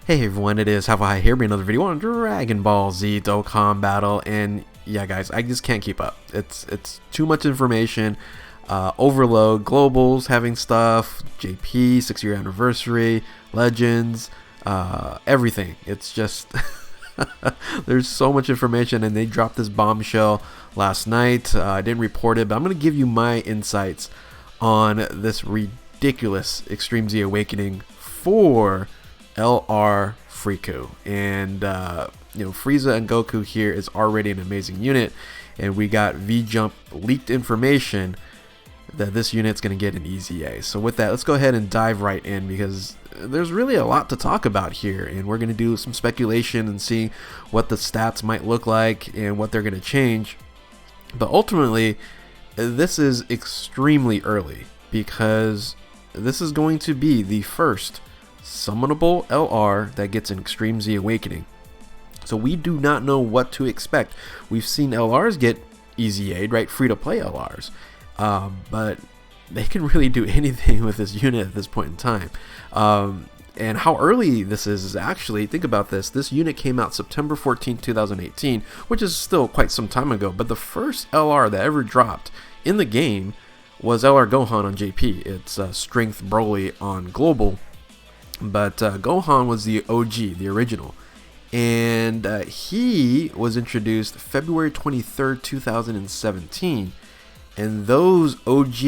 Hey everyone, it is High here, bringing another video on Dragon Ball Z Dokkan Battle, and yeah guys, I just can't keep up. It's too much information, overload, globals, having stuff, JP, 6-year anniversary, legends, everything. It's just, there's so much information, and they dropped this bombshell last night. I didn't report it, but I'm going to give you my insights on this ridiculous Extreme Z Awakening for LR Friku. And Frieza and Goku here is already an amazing unit, and we got V-Jump leaked information that this unit's going to get an EZA. So with that, let's go ahead and dive right in, because there's really a lot to talk about here, and we're going to do some speculation and see what the stats might look like and what they're going to change. But ultimately, this is extremely early, because this is going to be the first summonable LR that gets an Extreme Z Awakening. So we do not know what to expect. We've seen LRs get EZA'd, right? Free to play LRs. But they can really do anything with this unit at this point in time. And how early this is actually, think about this. This unit came out September 14, 2018, which is still quite some time ago. But the first LR that ever dropped in the game was LR Gohan on JP. It's Strength Broly on Global. But Gohan was the OG, the original, and he was introduced February 23rd, 2017, and those OG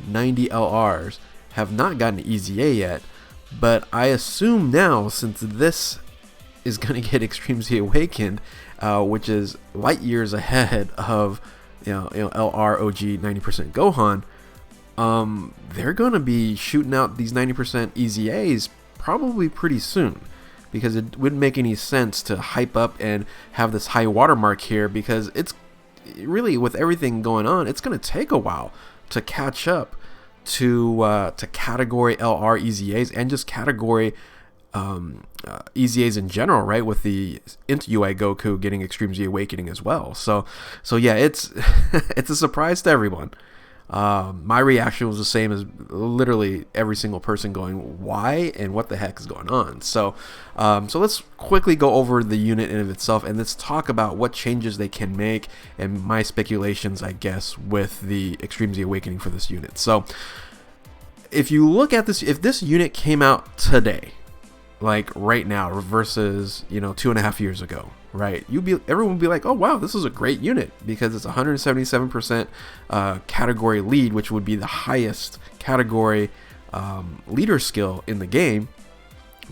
90 LRs have not gotten an EZA yet, but I assume now, since this is going to get Extreme Z Awakened, which is light years ahead of LR OG 90% Gohan, they're going to be shooting out these 90% EZAs probably pretty soon, because it wouldn't make any sense to hype up and have this high watermark here, because it's really, with everything going on, it's going to take a while to catch up to category LR EZAs and just category EZAs in general, right? With the UI Goku getting Extreme Z Awakening as well. So yeah, it's it's a surprise to everyone. My reaction was the same as literally every single person, going, why and what the heck is going on? So let's quickly go over the unit in of itself, and let's talk about what changes they can make and my speculations, I guess, with the Extreme Z Awakening for this unit. So if you look at this, if this unit came out today, like right now, versus 2.5 years ago, right, everyone would be like, oh wow, this is a great unit, because it's 177% category lead, which would be the highest category leader skill in the game.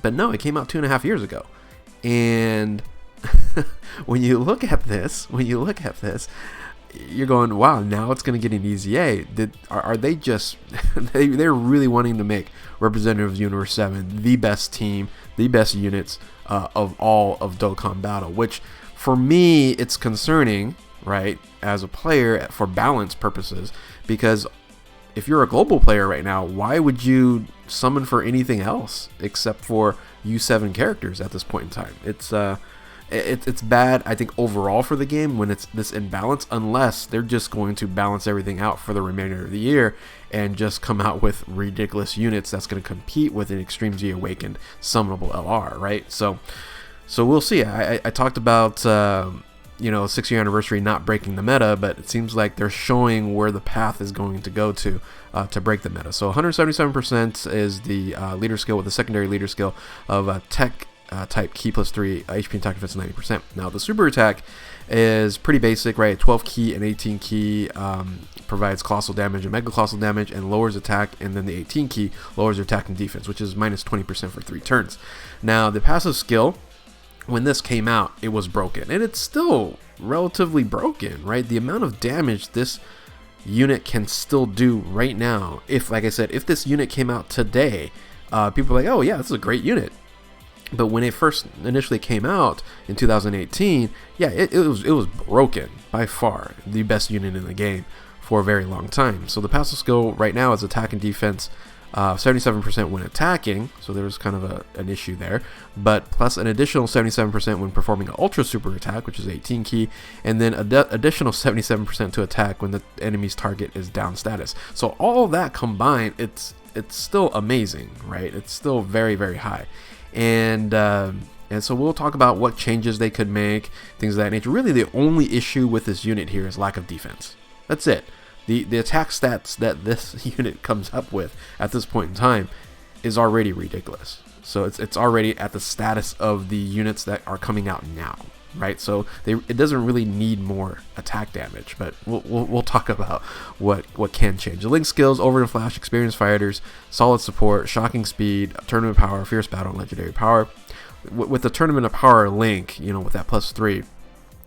But no, it came out 2.5 years ago, and when you look at this, you're going, wow, now it's going to get an EZA. Are they just they're really wanting to make Representative of Universe 7 the best team, the best units of all of Dokkan Battle, which for me, it's concerning, right, as a player, for balance purposes, because if you're a global player right now, why would you summon for anything else except for U7 characters at this point in time? It's bad, I think, overall for the game when it's this imbalance, unless they're just going to balance everything out for the remainder of the year and just come out with ridiculous units that's going to compete with an Extreme Z Awakened summonable LR, right? So we'll see. I talked about 6-year anniversary not breaking the meta, but it seems like they're showing where the path is going to go to break the meta. So 177% is the leader skill, with the secondary leader skill of tech type key plus 3 HP and attack defense 90%. Now the super attack is pretty basic, right? 12 key and 18 key provides colossal damage and mega colossal damage, and lowers attack, and then the 18 key lowers attack and defense, which is minus 20% for 3 turns. Now the passive skill, when this came out, it was broken, and it's still relatively broken, right? The amount of damage this unit can still do right now, if, like I said, if this unit came out today, people are like, oh yeah, this is a great unit. But when it first initially came out in 2018, yeah, it was broken, by far the best unit in the game for a very long time. So the passive skill right now is attack and defense 77% when attacking, so there's kind of an issue there, but plus an additional 77% when performing an ultra super attack, which is 18 key, and then additional 77% to attack when the enemy's target is down status. So all that combined, it's still amazing, right? It's still very, very high. And so we'll talk about what changes they could make, things of that nature. Really, the only issue with this unit here is lack of defense. That's it. The attack stats that this unit comes up with at this point in time is already ridiculous. So it's already at the status of the units that are coming out now, right? So it doesn't really need more attack damage, but we'll talk about what can change. The link skills: over and flash, experienced fighters, solid support, shocking speed, tournament power, fierce battle, and legendary power. With the tournament of power link, with that +3,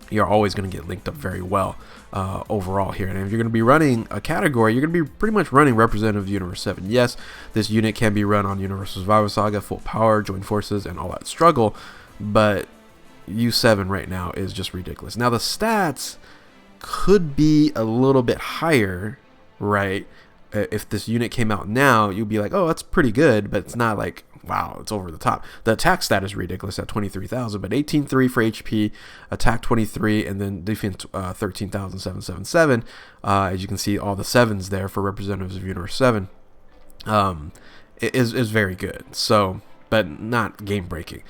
you're always going to get linked up very well overall here. And if you're going to be running a category, you're going to be pretty much running Representative Universe 7. Yes, this unit can be run on Universal Survival Saga, full power, join forces, and all that struggle, but U7 right now is just ridiculous. Now the stats could be a little bit higher, right? If this unit came out now, you'd be like, oh, that's pretty good, but it's not like, wow, it's over the top. The attack stat is ridiculous at 23,000, but 18.3 for HP, attack 23, and then defense 13,777. As you can see, all the 7s there for Representatives of Universe 7 is very good. So, but not game breaking.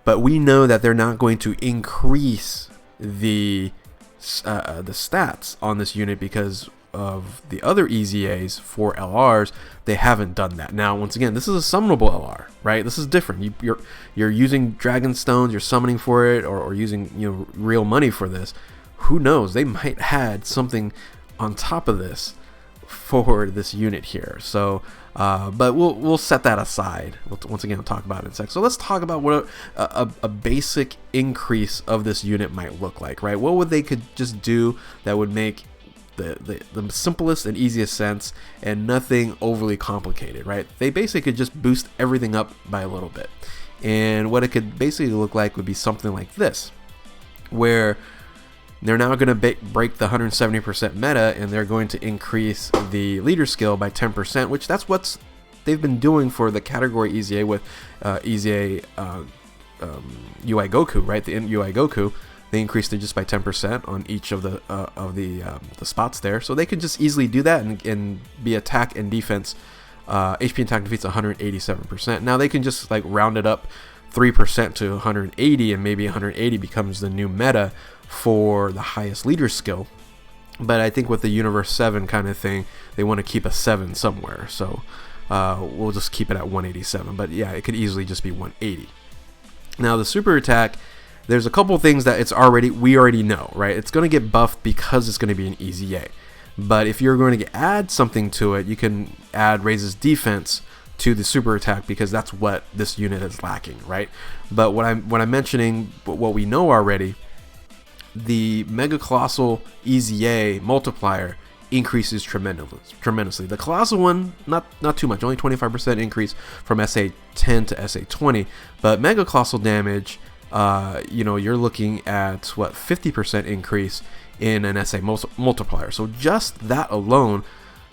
But we know that they're not going to increase the stats on this unit because of the other EZAs for LRs. They haven't done that. Now, once again, this is a summonable LR, right? This is different. You're using dragon stones, you're summoning for it, or using real money for this. Who knows? They might add something on top of this for this unit here. So, but we'll set that aside. Once again, we'll talk about it in a sec. So let's talk about what a basic increase of this unit might look like, right? What would they could just do that would make the simplest and easiest sense and nothing overly complicated, right? They basically could just boost everything up by a little bit. And what it could basically look like would be something like this, where they're now going to break the 170% meta, and they're going to increase the leader skill by 10%, which that's what they've been doing for the category EZA with EZA UI Goku, right? The UI Goku. They increased it just by 10% on each of the spots there, so they could just easily do that and be attack and defense. HP and attack defeats 187%. Now they can just like round it up 3% to 180, and maybe 180 becomes the new meta for the highest leader skill. But I think with the Universe 7 kind of thing, they want to keep a 7 somewhere, so we'll just keep it at 187. But yeah, it could easily just be 180. Now the super attack, there's a couple things that we already know, right? It's going to get buffed because it's going to be an EZA. But if you're going to add something to it, you can add raises defense to the super attack, because that's what this unit is lacking, right? But what I'm mentioning, what we know already, the Mega Colossal EZA multiplier increases tremendously. The Colossal one, not too much, only 25% increase from SA 10 to SA 20, but Mega Colossal damage, you're looking at 50% increase in an SA multiplier. So just that alone,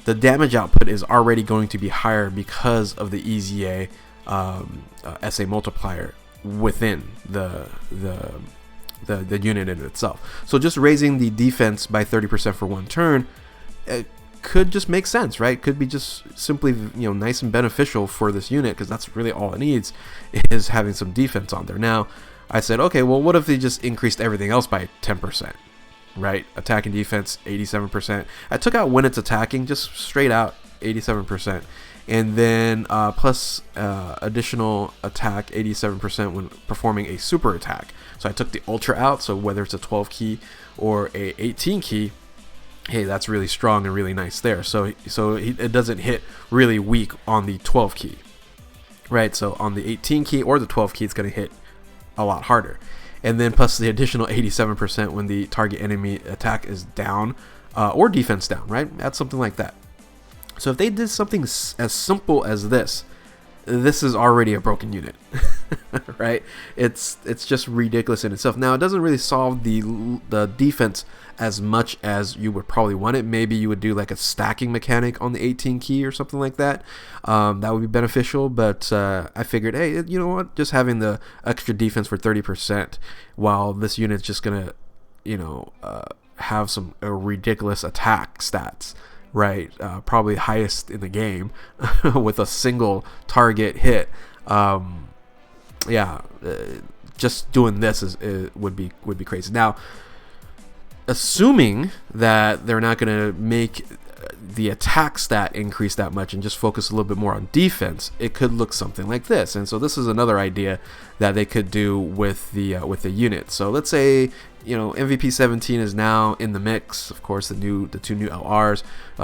the damage output is already going to be higher because of the EZA SA multiplier within the unit in itself. So just raising the defense by 30% for one turn could just make sense, right? Could be just simply nice and beneficial for this unit, because that's really all it needs, is having some defense on there. Now I said, okay, well, what if they just increased everything else by 10%, right? Attack and defense 87%. I took out when it's attacking, just straight out 87%, and then plus additional attack 87% when performing a super attack. So I took the ultra out, so whether it's a 12 key or a 18 key, hey, that's really strong and really nice there. So it doesn't hit really weak on the 12 key, right? So on the 18 key or the 12 key, it's going to hit a lot harder. And then plus the additional 87% when the target enemy attack is down or defense down, right? Add something like that. So if they did something as simple as this is already a broken unit, right? It's just ridiculous in itself. Now, it doesn't really solve the defense as much as you would probably want it. Maybe you would do like a stacking mechanic on the 18 key or something like that. That would be beneficial, but I figured, hey, you know what? Just having the extra defense for 30% while this unit's just gonna, have some ridiculous attack stats, right? Probably highest in the game with a single target hit. yeah, just doing this would be crazy. Now, assuming that they're not going to make the attack stat increase that much and just focus a little bit more on defense, it could look something like this. And so this is another idea that they could do with the unit. So let's say, you know, MVP 17 is now in the mix. Of course, the two new LRs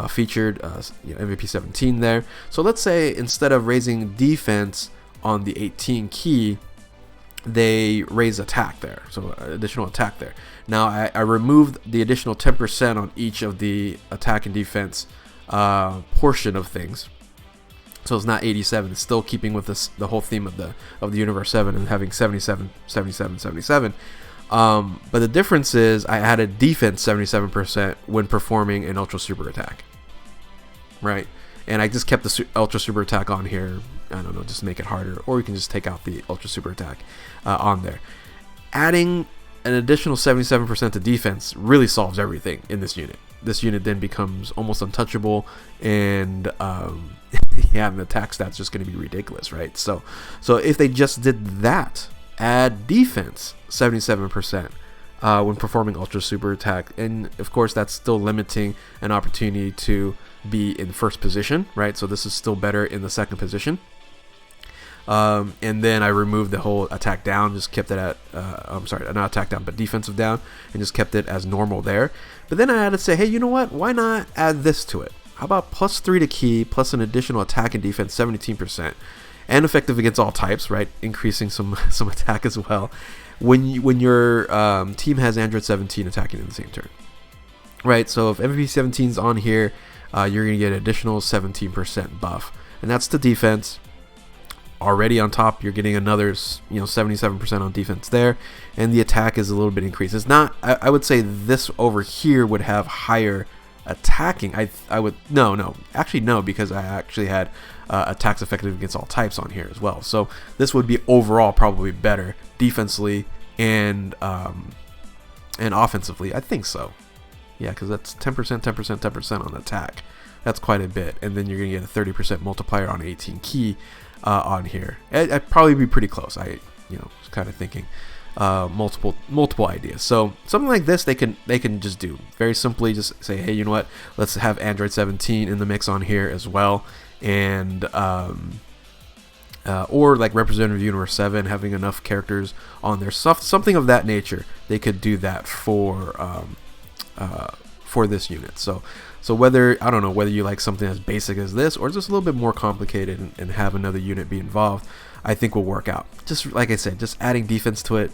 featured MVP 17 there. So let's say instead of raising defense on the 18 key, they raise attack there, so additional attack there. Now I removed the additional 10% on each of the attack and defense portion of things, so it's not 87. It's still keeping with the whole theme of the Universe 7 and having 77, 77, 77. But the difference is I added defense 77% when performing an Ultra Super attack, right? And I just kept the Ultra Super attack on here. I don't know, just make it harder, or you can just take out the Ultra Super attack on there. Adding an additional 77% to defense really solves everything in this unit. This unit then becomes almost untouchable, and yeah, the attack stat's just going to be ridiculous, right? So if they just did that, add defense 77% when performing Ultra Super attack, and of course that's still limiting an opportunity to be in first position, right? So this is still better in the second position. And then I removed the whole attack down, just kept it at, I'm sorry, not attack down, but defensive down, and just kept it as normal there. But then I had to say, hey, you know what? Why not add this to it? How about +3 to key, plus an additional attack and defense 17%, and effective against all types, right? Increasing some attack as well. When your team has Android 17 attacking in the same turn, right? So if MVP 17 is on here, you're gonna get an additional 17% buff, and that's the defense. Already on top, you're getting another 77% on defense there, and the attack is a little bit increased. It's not, I would say this over here would have higher attacking. I would actually no, because I actually had attacks effective against all types on here as well. So this would be overall probably better defensively and offensively. I think so. Yeah, because that's 10%, 10%, 10% on attack. That's quite a bit, and then you're gonna get a 30% multiplier on 18 key. On here, I'd probably be pretty close. I was kind of thinking multiple ideas. So something like this they can just do very simply. Just say, hey, you know what? Let's have Android 17 in the mix on here as well, and or like Representative Universe 7 having enough characters on there, something of that nature. They could do that for this unit. So whether, I don't know, whether you like something as basic as this or just a little bit more complicated and have another unit be involved, I think will work out. Just like I said, just adding defense to it,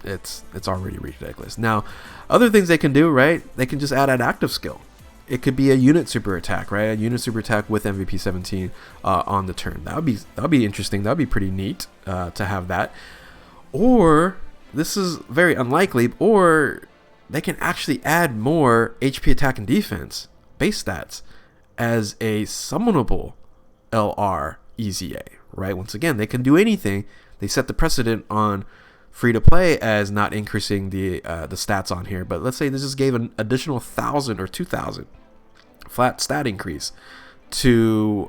it's already ridiculous. Now, other things they can do, right? They can just add an active skill. It could be a unit super attack, right? A unit super attack with MVP 17 on the turn. That would be interesting. That would be pretty neat to have that. Or this is very unlikely. Or they can actually add more HP attack and defense base stats as a summonable LR EZA, right? Once again, they can do anything. They set the precedent on free to play as not increasing the stats on here. But let's say this just gave an additional 1,000 or 2,000 flat stat increase to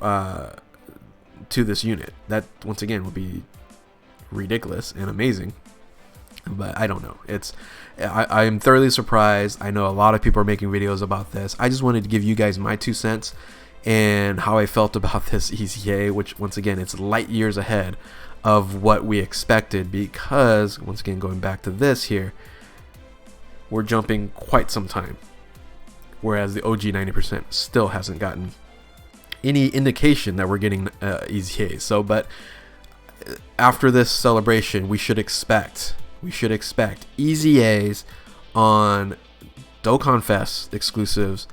this unit. That once again would be ridiculous and amazing. But I don't know. I am thoroughly surprised. I know a lot of people are making videos about this. I just wanted to give you guys my 2 cents and how I felt about this EZA, which once again, it's light years ahead of what we expected, because once again, going back to this here, we're jumping quite some time, whereas the OG 90% still hasn't gotten any indication that we're getting EZA. So, but after this celebration, we should expect EZAs on Dokkan Fest exclusives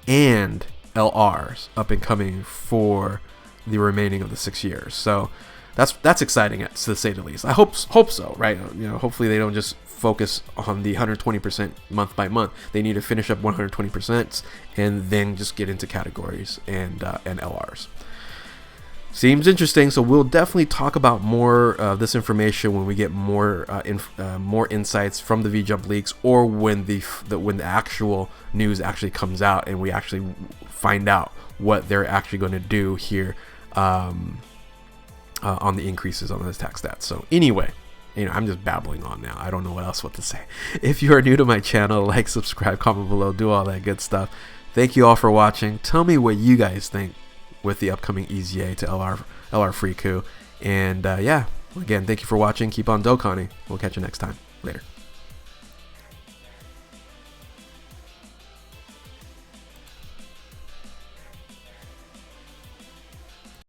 and LRs up and coming for the remaining of the 6 years. So that's exciting, to say the least. I hope so, right? Hopefully they don't just focus on the 120% month by month. They need to finish up 120% and then just get into categories and LRs. Seems interesting, so we'll definitely talk about more of this information when we get more insights from the V-Jump leaks, or when the actual news actually comes out and we actually find out what they're actually going to do here on the increases on the attack stats. So anyway, I'm just babbling on now. I don't know what to say. If you are new to my channel, like, subscribe, comment below, do all that good stuff. Thank you all for watching. Tell me what you guys think with the upcoming EZA to LR Free Coup. And yeah, again, thank you for watching. Keep on Dokkaning. We'll catch you next time. Later.